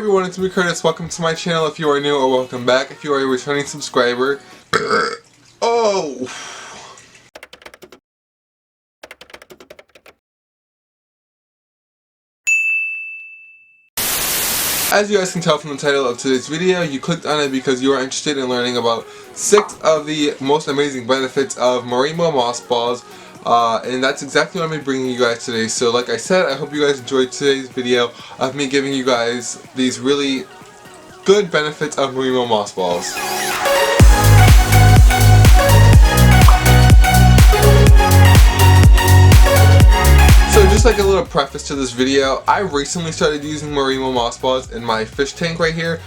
everyone, it's me Curtis. Welcome to my channel if you are new, or welcome back if you are a returning subscriber. Oh! As you guys can tell from the title of today's video, you clicked on it because you are interested in learning about 6 of the most amazing benefits of Marimo moss balls. And that's exactly what I'm going to be bringing you guys today. So like I said, I hope you guys enjoyed today's video of me giving you guys these really good benefits of Marimo moss balls. So just like a little preface to this video, I recently started using Marimo moss balls in my fish tank right here.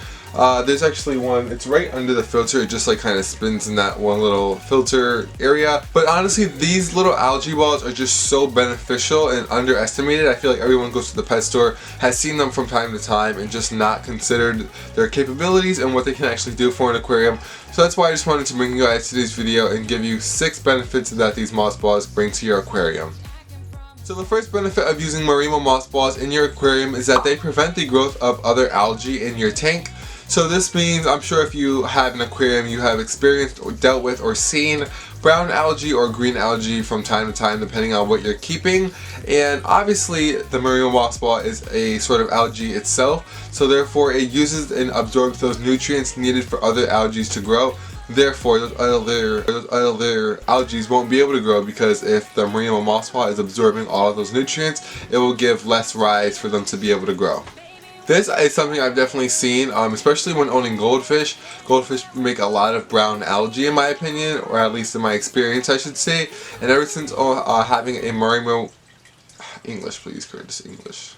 There's actually one, it's right under the filter, it just like kind of spins in that one little filter area. But honestly, these little algae balls are just so beneficial and underestimated. I feel like everyone goes to the pet store, has seen them from time to time, and just not considered their capabilities and what they can actually do for an aquarium. So that's why I just wanted to bring you guys today's video and give you 6 benefits that these moss balls bring to your aquarium. So the first benefit of using Marimo moss balls in your aquarium is that they prevent the growth of other algae in your tank. So this means, I'm sure if you have an aquarium, you have experienced or dealt with or seen brown algae or green algae from time to time, depending on what you're keeping. And obviously the Marimo moss ball is a sort of algae itself, so therefore it uses and absorbs those nutrients needed for other algae to grow. Therefore, those other algae won't be able to grow, because if the Marimo moss ball is absorbing all of those nutrients, it will give less rise for them to be able to grow. This is something I've definitely seen, especially when owning goldfish. Goldfish make a lot of brown algae in my opinion, or at least in my experience I should say. And ever since having a Marimo... English please, Curtis, English.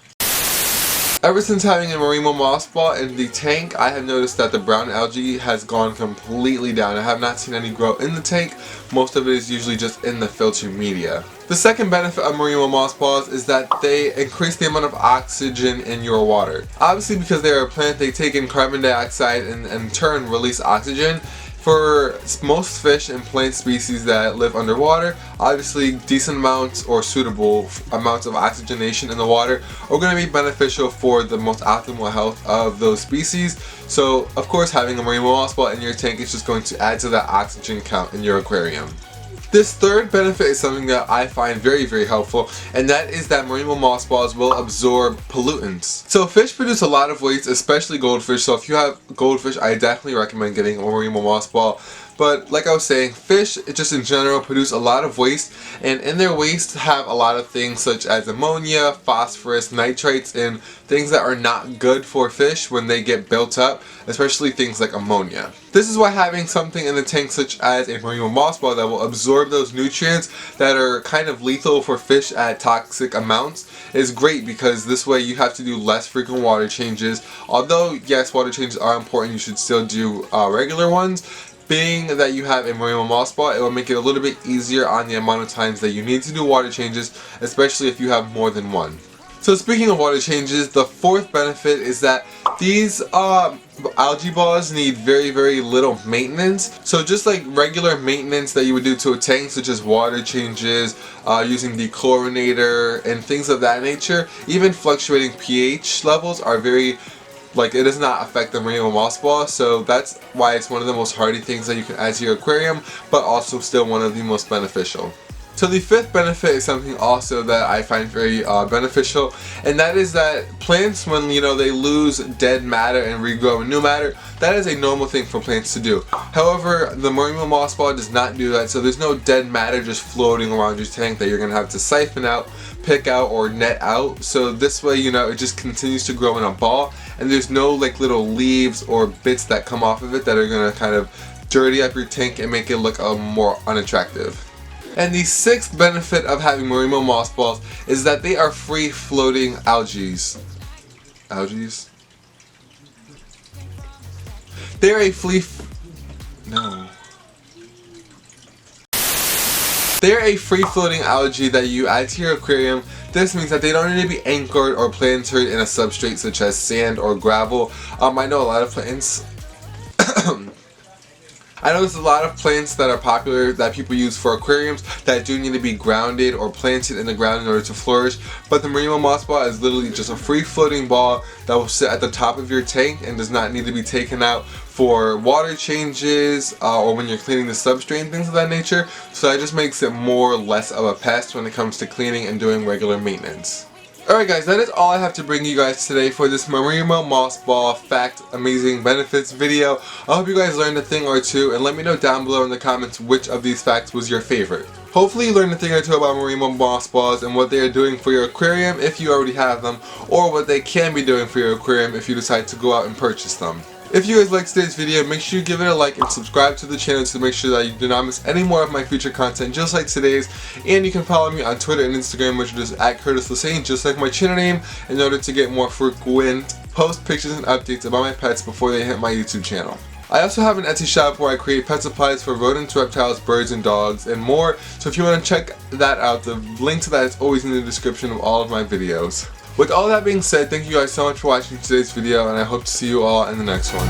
Ever since having a Marimo moss ball in the tank, I have noticed that the brown algae has gone completely down. I have not seen any grow in the tank. Most of it is usually just in the filter media. The second benefit of Marimo moss balls is that they increase the amount of oxygen in your water. Obviously, because they are a plant, they take in carbon dioxide and in turn release oxygen. For most fish and plant species that live underwater, obviously decent amounts or suitable amounts of oxygenation in the water are going to be beneficial for the most optimal health of those species. So of course, having a Marimo moss ball in your tank is just going to add to that oxygen count in your aquarium. This third benefit is something that I find very helpful, and that is that Marimo moss balls will absorb pollutants. So fish produce a lot of waste, especially goldfish, so if you have goldfish, I definitely recommend getting a Marimo moss ball. But like I was saying, fish just in general produce a lot of waste, and in their waste have a lot of things such as ammonia, phosphorus, nitrates, and things that are not good for fish when they get built up, especially things like ammonia. This is why having something in the tank such as a Marimo moss ball that will absorb those nutrients that are kind of lethal for fish at toxic amounts is great, because this way you have to do less frequent water changes. Although yes, water changes are important, you should still do regular ones. Being that you have a Marimo moss ball, it will make it a little bit easier on the amount of times that you need to do water changes, especially if you have more than one. So speaking of water changes, the fourth benefit is that these algae balls need very little maintenance. So just like regular maintenance that you would do to a tank, such as water changes, using the chlorinator and things of that nature, even fluctuating pH levels are it does not affect the Marimo moss ball. So that's why it's one of the most hardy things that you can add to your aquarium, but also still one of the most beneficial. So the fifth benefit is something also that I find very beneficial, and that is that plants, when they lose dead matter and regrow new matter, that is a normal thing for plants to do. However, the Marimo moss ball does not do that, so there's no dead matter just floating around your tank that you're going to have to siphon out, pick out, or net out. So this way, it just continues to grow in a ball, and there's no little leaves or bits that come off of it that are going to kind of dirty up your tank and make it look more unattractive. And the sixth benefit of having Marimo moss balls is that they are free-floating algae. They're a free-floating algae that you add to your aquarium. This means that they don't need to be anchored or planted in a substrate such as sand or gravel. I know a lot of plants I know there's a lot of plants that are popular that people use for aquariums that do need to be grounded or planted in the ground in order to flourish, but the Marimo moss ball is literally just a free floating ball that will sit at the top of your tank and does not need to be taken out for water changes or when you're cleaning the substrate and things of that nature. So that just makes it more or less of a pest when it comes to cleaning and doing regular maintenance. Alright guys, that is all I have to bring you guys today for this Marimo moss ball fact amazing benefits video. I hope you guys learned a thing or two, and let me know down below in the comments which of these facts was your favorite. Hopefully you learned a thing or two about Marimo moss balls and what they are doing for your aquarium if you already have them, or what they can be doing for your aquarium if you decide to go out and purchase them. If you guys liked today's video, make sure you give it a like and subscribe to the channel to make sure that you do not miss any more of my future content just like today's. And you can follow me on Twitter and Instagram, which is at Lasane, just like my channel name, in order to get more frequent post pictures and updates about my pets before they hit my YouTube channel. I also have an Etsy shop where I create pet supplies for rodents, reptiles, birds, and dogs, and more. So if you want to check that out, the link to that is always in the description of all of my videos. With all that being said, thank you guys so much for watching today's video, and I hope to see you all in the next one.